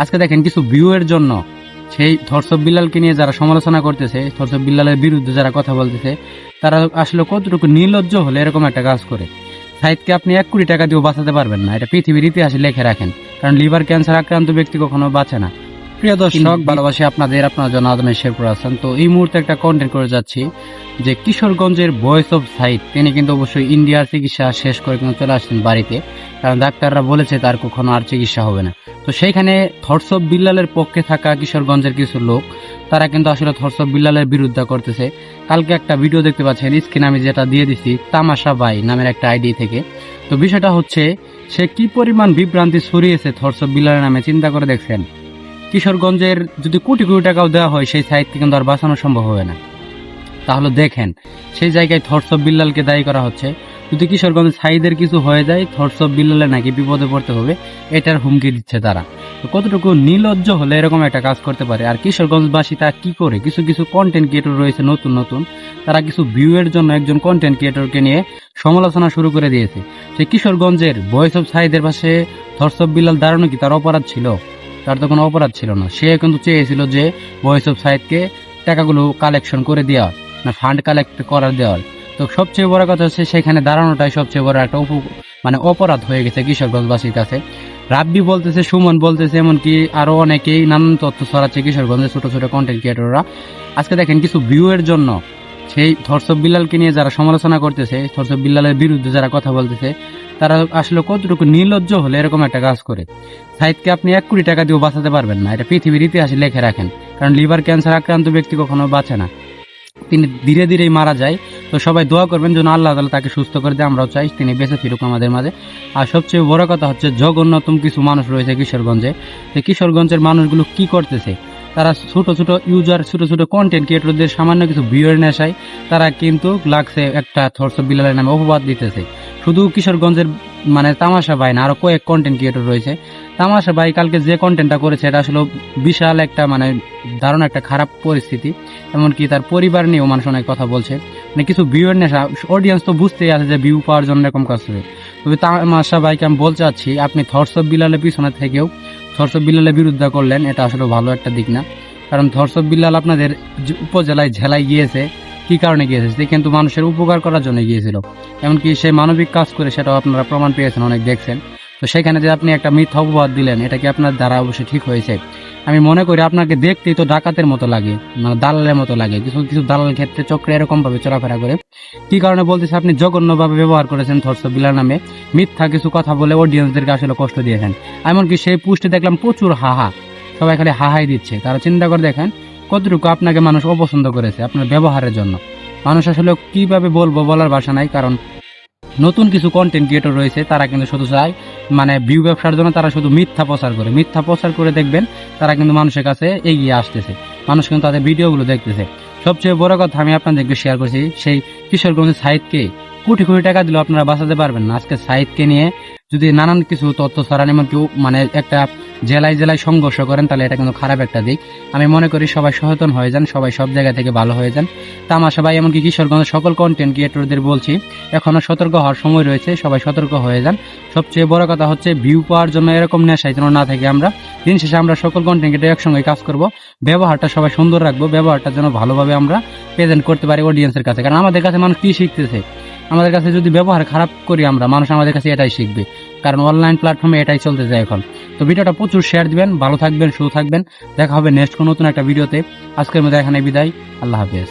আজকে দেখেন কিছু ভিউ এর জন্য সেই ধর্ষক বিল্লালকে নিয়ে যারা সমালোচনা করতেছে, ধর্ষক বিল্লালের বিরুদ্ধে যারা কথা বলতেছে, তারা আসলে কতটুকু নির্লজ্জ হলে এরকম একটা কাজ করে। সাইদকে আপনি 1 কোটি টাকা দিয়েও বাঁচাতে পারবেন না, এটা পৃথিবীর ইতিহাসে লেখে রাখেন, কারণ লিভার ক্যান্সার আক্রান্ত ব্যক্তি কখনো বাঁচে না। প্রিয় দর্শক, ভালোবাসি আপনার জন্য আদমের শেরপুর আছেন। তো এই মুহূর্তে একটা কন্টেন্ট করে যাচ্ছি যে কিশোরগঞ্জের ভয়েস অফ সাইদ, তিনি কিন্তু অবশ্যই ইন্ডিয়ার চিকিৎসা শেষ করে কিন্তু চলে আসছেন বাড়িতে, কারণ ডাক্তাররা বলেছে তার কখনো আর চিকিৎসা হবে না। তো সেইখানে ধর্ষক বিল্লালের পক্ষে থাকা কিশোরগঞ্জের কিছু লোক, তারা কিন্তু আসলে ধর্ষক বিল্লালের বিরুদ্ধে করতেছে। কালকে একটা ভিডিও দেখতে পাচ্ছেন স্ক্রিনে, আমি যেটা দিয়ে দিচ্ছি তামাশা ভাই নামের একটা আইডি থেকে। তো বিষয়টা হচ্ছে, সে কি পরিমাণ বিভ্রান্তি ছড়িয়েছে ধর্ষক বিল্লালের নামে, চিন্তা করে দেখছেন। কিশোরগঞ্জের যদি কোটি কোটি টাকাও দেওয়া হয়, সেই সাইদকে কিন্তু আর বাঁচানো সম্ভব হবে না। তাহলে দেখেন, সেই জায়গায় ধর্ষক বিল্লালকে দায়ী করা হচ্ছে। যদি কিশোরগঞ্জের সাইদের কিছু হয়ে যায়, ধর্ষক বিল্লালে নাকি বিপদে পড়তে হবে, এটার হুমকি দিচ্ছে তারা। তো কতটুকু নির্লজ্জ হলে এরকম একটা কাজ করতে পারে। আর কিশোরগঞ্জবাসী তা কি করে, কিছু কিছু কন্টেন্ট ক্রিয়েটর রয়েছে নতুন নতুন, তারা কিছু ভিউ এর জন্য একজন কন্টেন্ট ক্রিয়েটরকে নিয়ে সমালোচনা শুরু করে দিয়েছে। সেই কিশোরগঞ্জের ভয়েস অফ সাইদের পাশে ধর্ষক বিল্লাল দাঁড়ানো কি তার অপরাধ ছিল? তার তো কোনো অপরাধ ছিল না। সে কিন্তু চেয়েছিল যে ভয়েস অফ সাইদকে টাকাগুলো কালেকশন করে দেওয়া, না ফান্ড কালেক্ট করার দেওয়ার। তো সবচেয়ে বড় কথা হচ্ছে, সেখানে দাঁড়ানোটাই সবচেয়ে বড় একটা মানে অপরাধ হয়ে গেছে কিশোরগঞ্জবাসীর কাছে। রাব্বি বলতেছে, সুমন বলতেছে, এমনকি আরো অনেকেই নানান তথ্য ছড়াচ্ছে কিশোরগঞ্জের ছোট ছোট কন্টেন্ট ক্রিয়েটররা। আজকে দেখেন কিছু ভিউ এর জন্য সেই ধর্ষক বিল্লালকে নিয়ে যারা সমালোচনা করতেছে, ধর্ষক বিল্লালের বিরুদ্ধে যারা কথা বলতেছে, তারা আসলে কতটুকু নির্লজ্জ হলে এরকম একটা কাজ করে। সাইদকে আপনি 1 কোটি টাকা দিয়েও বাঁচাতে পারবেন না, এটা পৃথিবীর ইতিহাসে লেখে রাখেন, কারণ লিভার ক্যান্সার আক্রান্ত ব্যক্তি কখনো বাঁচে না, তিনি ধীরে ধীরেই মারা যায়। তো সবাই দোয়া করবেন যেন আল্লাহ তাআলা তাকে সুস্থ করে দেয়, আমরাও চাই তিনি বেঁচে ফিরুক আমাদের মাঝে। আর সবচেয়ে বড় কথা হচ্ছে, জঘন্যতম কিছু মানুষ রয়েছে কিশোরগঞ্জে। কিশোরগঞ্জের মানুষগুলো কি করতেছে, তারা ছোট ছোট ইউজার, ছোট ছোট কন্টেন্ট ক্রিয়েটরদের সামান্য কিছু ভিউয়ের নেশায় তারা কিন্তু লাগছে একটা ধর্ষক বিল্লালের নামে অপবাদ দিতেছে। শুধু কিশোরগঞ্জের মানে তামাশা ভাই না, আরো কয়েক কন্টেন্ট ক্রিয়েটর রয়েছে। তামাশা ভাই কালকে যে কন্টেন্টটা করেছে, এটা আসলে বিশাল একটা মানে দারুণ একটা খারাপ পরিস্থিতি। এমনকি তার পরিবার নিয়েও মানুষ অনেক কথা বলছে, মানে কিছু ভিউয়ের নেশা। অডিয়েন্স তো বুঝতেই আছে যে ভিউ পাওয়ার জন্য এরকম কাজ করে। তবে তামাশা ভাইকে আমি বলতে চাচ্ছি, আপনি ধর্ষক বিল্লালের পিছনে থেকেও ধর্ষক বিল্লালের বিরুদ্ধে করলেন, এটা আসলে ভালো একটা দিক না। কারণ ধর্ষক বিল্লাল আপনাদের উপজেলায় ঝেলায় গিয়েছে, কি কারণে গিয়েছে? সে কিন্তু মানুষের উপকার করার জন্য গিয়েছিল। এমনকি সে মানবিক কাজ করে, সেটাও আপনারা প্রমাণ পেয়েছেন, অনেক দেখছেন। তো সেখানে যে আপনি একটা মিথ্যা অপবাদ দিলেন, এটা কি আপনার দ্বারা অবশ্যই ঠিক হয়েছে? আমি মনে করি আপনাকে দেখতেই তো ডাকাতের মতো লাগে, মানে দালালের মতো লাগে। কিছু কিছু দালাল ক্ষেত্রে চক্রে এরকম ভাবে চলাফেরা করে। কি কারণে বলতেছে, আপনি জঘন্যভাবে ব্যবহার করেছেন ধর্ষক বিল্লাল নামে, মিথ্যা কিছু কথা বলে অডিয়েন্সদেরকে আসলে কষ্ট দিয়েছেন। এমনকি সেই পোস্টে দেখলাম প্রচুর হাহা, সবাই খালি হাহাই দিচ্ছে। তারা চিন্তা করে দেখেন কতটুকু আপনাকে মানুষ অপছন্দ করেছে আপনার ব্যবহারের জন্য। মানুষ আসলে কিভাবে বলবো, বলার ভাষা নাই। কারণ নতুন কিছু কন্টেন্ট ক্রিয়েটর রয়েছে, তারা কিন্তু শুধু চায় মানে ভিউ ব্যবসার জন্য, তারা শুধু মিথ্যা প্রচার করে। মিথ্যা প্রচার করে দেখবেন তারা কিন্তু মানুষের কাছে এগিয়ে আসতেছে, মানুষ কিন্তু তাদের ভিডিওগুলো দেখতেছে। সবচেয়ে বড় কথা আমি আপনাদেরকে শেয়ার করছি, সেই কিশোরগঞ্জের সাইদকে কোটি কোটি টাকা দিলেও আপনারা বাঁচাতে পারবেন না। আজকে সাইদকে নিয়ে যদি নানান কিছু তথ্য ছড়ান, এমনকি মানে একটা জেলায় জেলায় সংঘর্ষ করেন, তাহলে এটা কিন্তু খারাপ একটা দিক। আমি মনে করি সবাই সচেতন হয়ে যান, সবাই সব জায়গা থেকে ভালো হয়ে যান। তামাশা ভাই এমনকি কিশোরগঞ্জের সকল কন্টেন্ট ক্রিয়েটরদের বলছি, এখনো সতর্ক হওয়ার সময় রয়েছে, সবাই সতর্ক হয়ে যান। সবচেয়ে বড় কথা হচ্ছে, ভিউ পাওয়ার জন্য এরকম নেশায় যেন না থাকে আমরা। দিন শেষে আমরা সকল কন্টেন্ট ক্রিয়েটর একসঙ্গে কাজ করব, ব্যবহারটা সবাই সুন্দর রাখবো, ব্যবহারটা যেন ভালোভাবে আমরা প্রেজেন্ট করতে পারি অডিয়েন্সের কাছে। কারণ আমাদের কাছে মানুষ কি শিখতেছে, আমাদের কাছে যদি ব্যবহার খারাপ করি আমরা, মানুষ আমাদের কাছে এটাই শিখবে। কারণ অনলাইন প্ল্যাটফর্মে এটাই চলতে যায় এখন। তো ভিডিওটা প্রচুর শেয়ার দিবেন, ভালো থাকবেন, সুস্থ থাকবেন। দেখা হবে নেক্সট কোনো নতুন একটা ভিডিওতে। আজকের মধ্যে এখানে বিদায়, আল্লাহ হাফেজ।